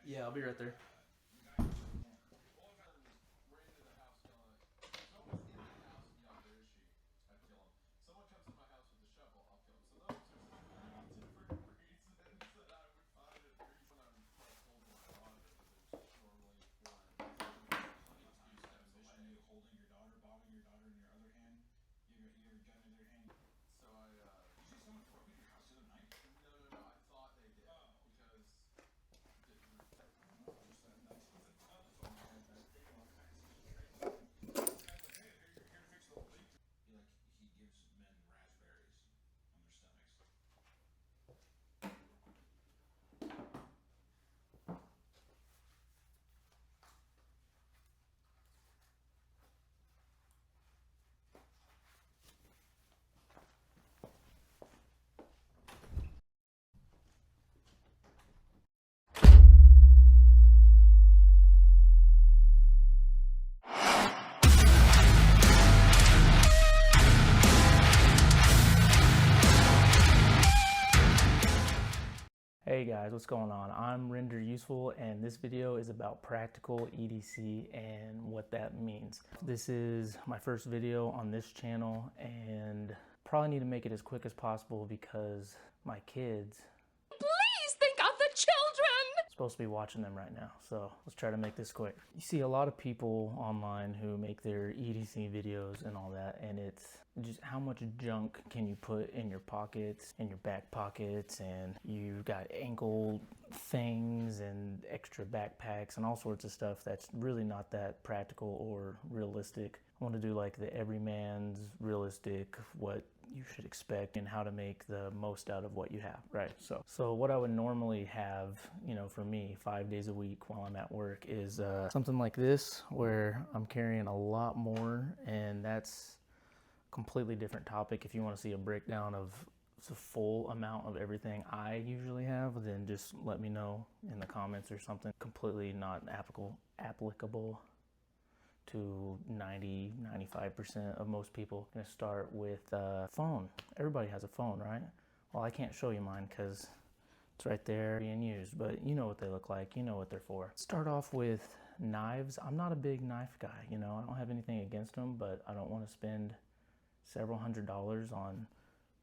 Yeah, I'll be right there. Hey guys, what's going on? I'm Render Useful and this video is about practical EDC and what that means. This is my first video on this channel and probably need to make it as quick as possible because my kids, please think of the children! supposed to be watching them right now, so let's try to make this quick. You see a lot of people online who make their EDC videos and all that, and it's just how much junk can you put in your pockets, in your back pockets, and you've got ankle things and extra backpacks and all sorts of stuff that's really not that practical or realistic. I want to do like the everyman's realistic, what you should expect and how to make the most out of what you have, right? So what I would normally have, you know, for me 5 days a week while I'm at work is something like this where I'm carrying a lot more, and that's a completely different topic. If you want to see a breakdown of the full amount of everything I usually have, then just let me know in the comments or something. Completely not applicable to 90-95% of most people. I'm gonna start with a phone. Everybody has a phone, right? Well, I can't show you mine because it's right there being used, but you know what they look like, you know what they're for. Start off with knives. I'm not a big knife guy, you know, I don't have anything against them, but I don't want to spend several $100s on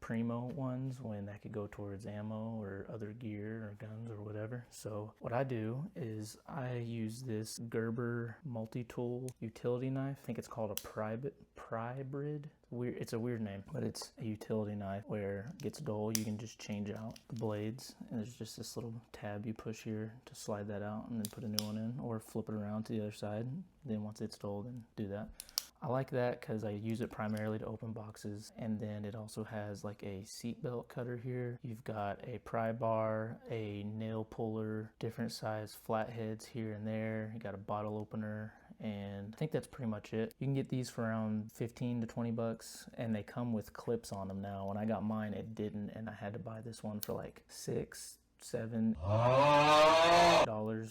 primo ones when that could go towards ammo or other gear or guns or whatever. So what I do is I use this Gerber multi-tool utility knife. I think it's called a Prybrid. It's a weird name, but it's a utility knife where it gets dull. You can just change out the blades, and there's just this little tab you push here to slide that out and then put a new one in, or flip it around to the other side. Then once it's dull, then do that. I like that because I use it primarily to open boxes, and then it also has like a seatbelt cutter here. You've got a pry bar, a nail puller, different size flatheads here and there. You got a bottle opener, and I think that's pretty much it. You can get these for around 15 to 20 bucks, and they come with clips on them now. When I got mine, it didn't, and I had to buy this one for like $6-7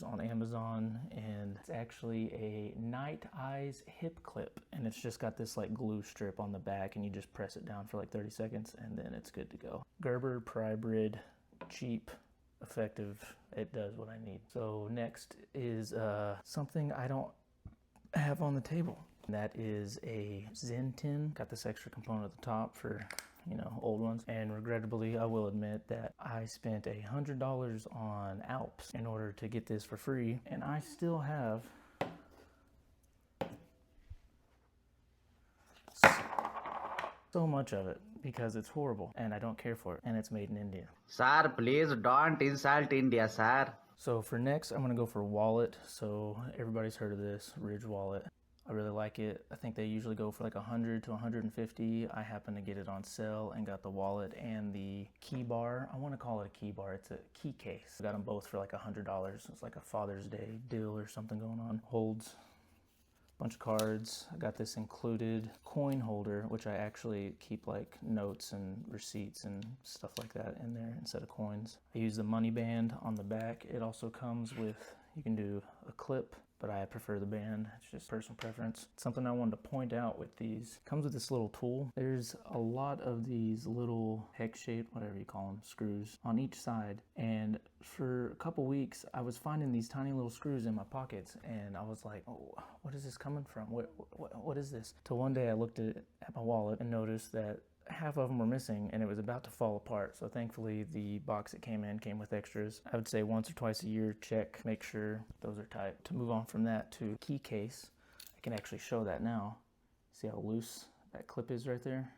on Amazon, and it's actually a Nite Ize Hip Clip, and it's just got this like glue strip on the back, and you just press it down for like 30 seconds and then it's good to go. Gerber Prybrid, cheap, effective, it does what I need. So next is something I don't have on the table. That is a Zen tin. Got this extra component at the top for, you know, old ones. And regrettably, I will admit that I spent $100 on Alps in order to get this for free, and I still have so much of it because it's horrible and I don't care for it, and it's made in India. Sir, please don't insult India, sir. So for next, I'm gonna go for wallet. So everybody's heard of this, Ridge wallet. I really like it. I think they usually go for like 100 to 150. I happen to get it on sale and got the wallet and the key bar. I want to call it a key bar. It's a key case. I got them both for like $100. It's like a Father's Day deal or something going on. Holds a bunch of cards. I got this included coin holder, which I actually keep like notes and receipts and stuff like that in there instead of coins. I use the money band on the back. It also comes with, you can do a clip, but I prefer the band. It's just personal preference. Something I wanted to point out with these, comes with this little tool. There's a lot of these little hex-shaped, whatever you call them, screws on each side. And for a couple weeks, I was finding these tiny little screws in my pockets, and I was like, oh, what is this coming from? What is this? Till one day I looked at my wallet and noticed that half of them were missing and it was about to fall apart. So thankfully the box it came in came with extras. I would say once or twice a year, check, make sure those are tight. To move on from that to Keycase, I can actually show that now. See how loose that clip is right there?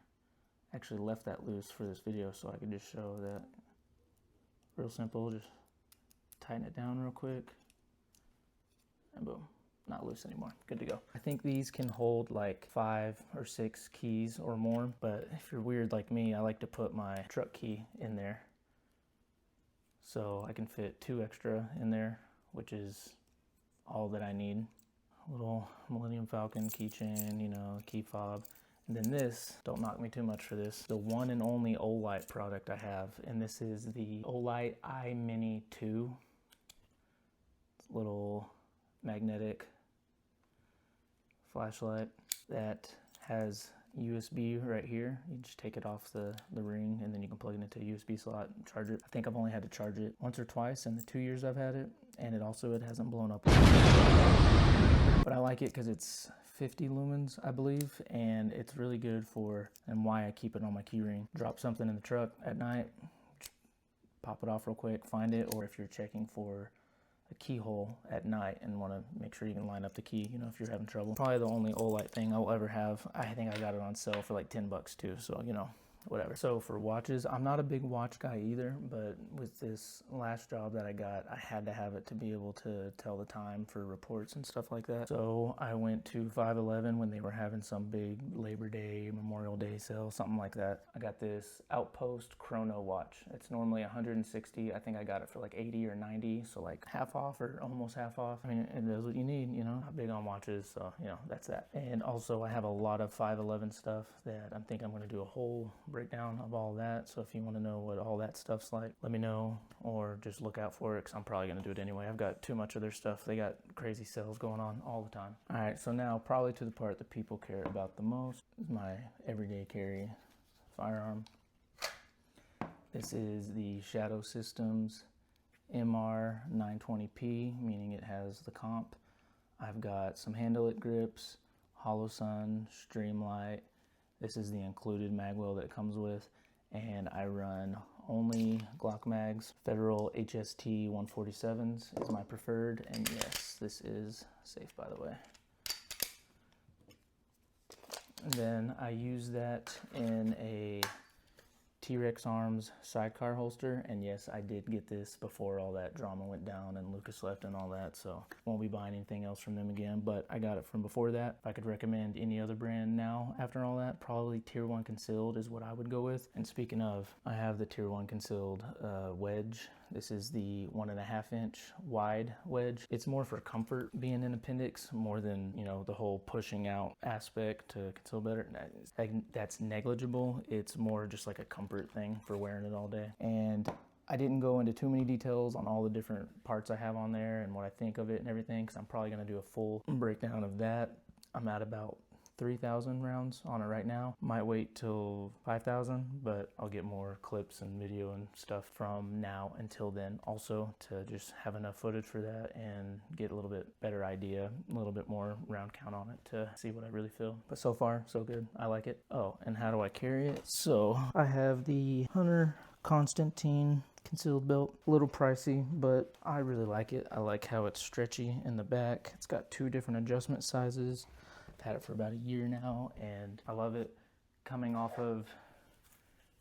I actually left that loose for this video so I could just show that. Real simple, just tighten it down real quick and boom. Not loose anymore. Good to go. I think these can hold like 5 or 6 keys or more, but if you're weird like me, I like to put my truck key in there. So I can fit 2 extra in there, which is all that I need. Little Millennium Falcon keychain, you know, key fob. And then this, don't knock me too much for this, the one and only Olight product I have, and this is the Olight iMini 2. Little magnetic flashlight that has USB right here. You just take it off the ring and then you can plug it into a USB slot and charge it. I think I've only had to charge it once or twice in the 2 years I've had it, and it hasn't blown up. But I like it because it's 50 lumens, I believe, and it's really good for, and why I keep it on my key ring. Drop something in the truck at night, pop it off real quick, find it, or if you're checking for a keyhole at night and want to make sure you can line up the key, you know, if you're having trouble. Probably the only Olight thing I'll ever have. I think I got it on sale for like 10 bucks too, so you know, whatever. So for watches, I'm not a big watch guy either, but with this last job that I got, I had to have it to be able to tell the time for reports and stuff like that. So I went to 511 when they were having some big Labor Day, Memorial Day sale, something like that. I got this Outpost Chrono watch. It's normally 160. I think I got it for like 80 or 90, so like half off or almost half off. I mean, it does what you need, you know. Not big on watches, so you know, that's that. And also I have a lot of 511 stuff that I think I'm going to do a whole breakdown of all that. So if you want to know what all that stuff's like, let me know, or just look out for it because I'm probably going to do it anyway. I've got too much of their stuff. They got crazy sales going on all the time. All right, so now probably to the part that people care about the most is my everyday carry firearm. This is the Shadow Systems MR 920p, meaning it has the comp. I've got some handle-it grips, Hollow Sun, Streamlight. This is the included magwell that it comes with, and I run only Glock mags. Federal HST 147s is my preferred, and yes, this is safe, by the way. And then I use that in a T-Rex Arms sidecar holster, and yes, I did get this before all that drama went down and Lucas left and all that, so won't be buying anything else from them again, but I got it from before that. If I could recommend any other brand now after all that, probably Tier 1 concealed is what I would go with. And speaking of, I have the Tier 1 concealed Wedge. This is the 1.5 inch wide wedge. It's more for comfort being in appendix more than, you know, the whole pushing out aspect to conceal better. That's negligible. It's more just like a comfort thing for wearing it all day. And I didn't go into too many details on all the different parts I have on there and what I think of it and everything, because I'm probably going to do a full breakdown of that. I'm at about 3,000 rounds on it right now. Might wait till 5,000, but I'll get more clips and video and stuff from now until then also to just have enough footage for that and get a little bit better idea, a little bit more round count on it to see what I really feel. But so far, so good. I like it. Oh, and how do I carry it? So I have the Hunter Constantine concealed belt. A little pricey, but I really like it. I like how it's stretchy in the back. It's got 2 different adjustment sizes. Had it for about a year now and I love it. Coming off of,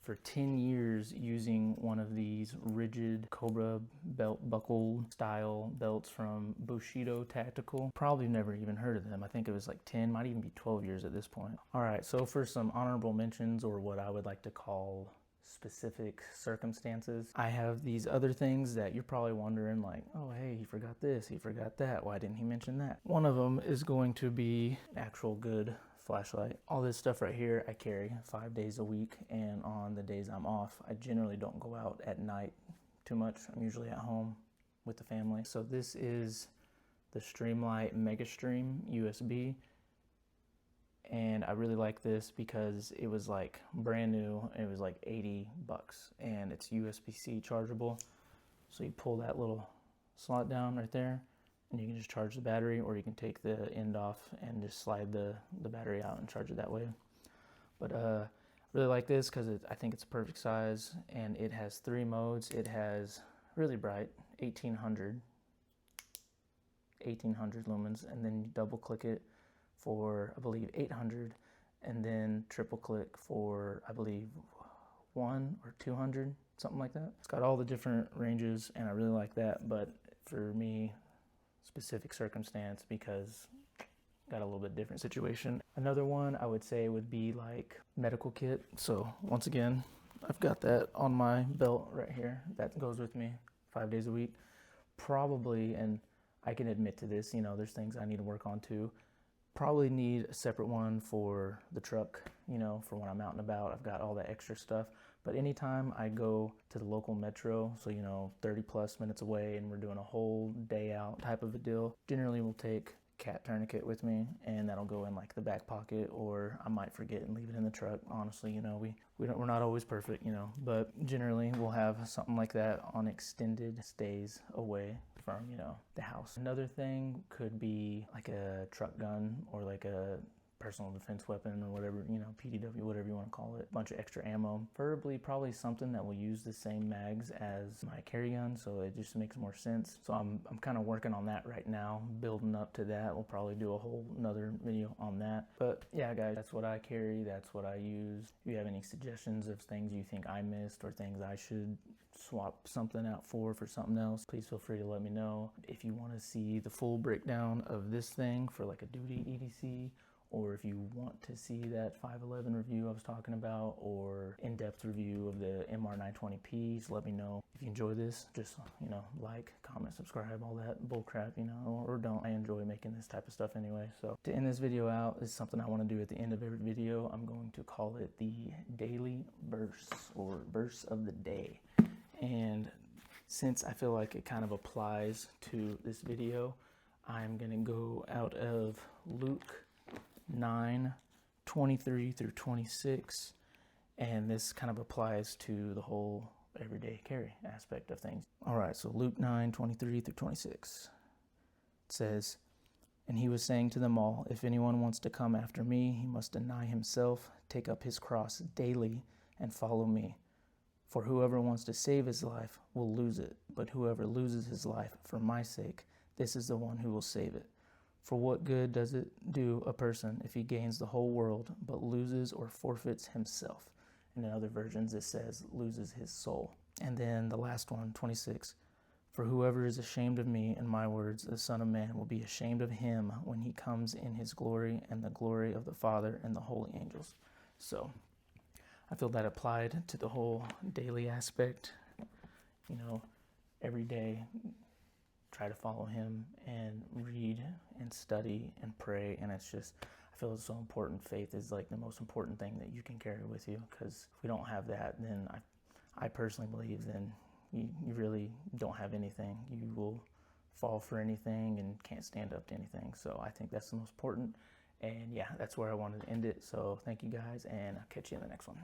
for 10 years, using one of these rigid Cobra belt buckle style belts from Bushido Tactical. Probably never even heard of them. I think it was like 10, might even be 12 years at this point. All right, so for some honorable mentions, or what I would like to call specific circumstances, I have these other things that you're probably wondering, like, oh hey, he forgot this, he forgot that, why didn't he mention that? One of them is going to be actual good flashlight. All this stuff right here I carry 5 days a week, and on the days I'm off I generally don't go out at night too much. I'm usually at home with the family. So this is the Streamlight Megastream USB. And I really like this because it was like brand new. It was like 80 bucks and it's USB-C chargeable. So you pull that little slot down right there and you can just charge the battery, or you can take the end off and just slide the battery out and charge it that way. But really like this because I think it's a perfect size, and it has 3 modes. It has really bright 1800 lumens, and then you double click it for I believe 800, and then triple click for I believe 1 or 200, something like that. It's got all the different ranges and I really like that, but for me, specific circumstance, because got a little bit different situation. Another one I would say would be like medical kit. So once again, I've got that on my belt right here. That goes with me 5 days a week. Probably, and I can admit to this, you know, there's things I need to work on too. Probably need a separate one for the truck, you know, for when I'm out and about. I've got all that extra stuff. But anytime I go to the local metro, so, you know, 30 plus minutes away and we're doing a whole day out type of a deal, generally we'll take cat tourniquet with me, and that'll go in like the back pocket, or I might forget and leave it in the truck. Honestly, you know, we're not always perfect, you know, but generally we'll have something like that on extended stays away from, you know, the house. Another thing could be like a truck gun or like a personal defense weapon or whatever, you know, PDW, whatever you want to call it. A bunch of extra ammo. Preferably probably something that will use the same mags as my carry gun, so it just makes more sense. So I'm kind of working on that right now, building up to that. We'll probably do a whole another video on that. But yeah, guys, that's what I carry. That's what I use. If you have any suggestions of things you think I missed or things I should swap something out for something else, please feel free to let me know. If you want to see the full breakdown of this thing for like a duty EDC, or if you want to see that 511 review I was talking about, or in-depth review of the MR920P, just let me know. If you enjoy this, just, you know, like, comment, subscribe, all that bullcrap, you know, or don't. I enjoy making this type of stuff anyway. So to end this video out is something I want to do at the end of every video. I'm going to call it the daily verse, or verse of the day. And since I feel like it kind of applies to this video, I'm going to go out of Luke 9:23 through 26, and this kind of applies to the whole everyday carry aspect of things. All right, so Luke 9:23 through 26. It says, "And he was saying to them all, if anyone wants to come after me, he must deny himself, take up his cross daily, and follow me. For whoever wants to save his life will lose it, but whoever loses his life for my sake, this is the one who will save it. For what good does it do a person if he gains the whole world but loses or forfeits himself?" And in other versions it says loses his soul. And then the last one, 26. "For whoever is ashamed of me and my words, the Son of Man will be ashamed of him when he comes in his glory and the glory of the Father and the holy angels." So I feel that applied to the whole daily aspect. You know, every day try to follow him and read and study and pray, and it's just, I feel it's so important. Faith is like the most important thing that you can carry with you, because if we don't have that, then I personally believe then you really don't have anything. You will fall for anything and can't stand up to anything. So I think that's the most important, and yeah, that's where I wanted to end it. So thank you guys, and I'll catch you in the next one.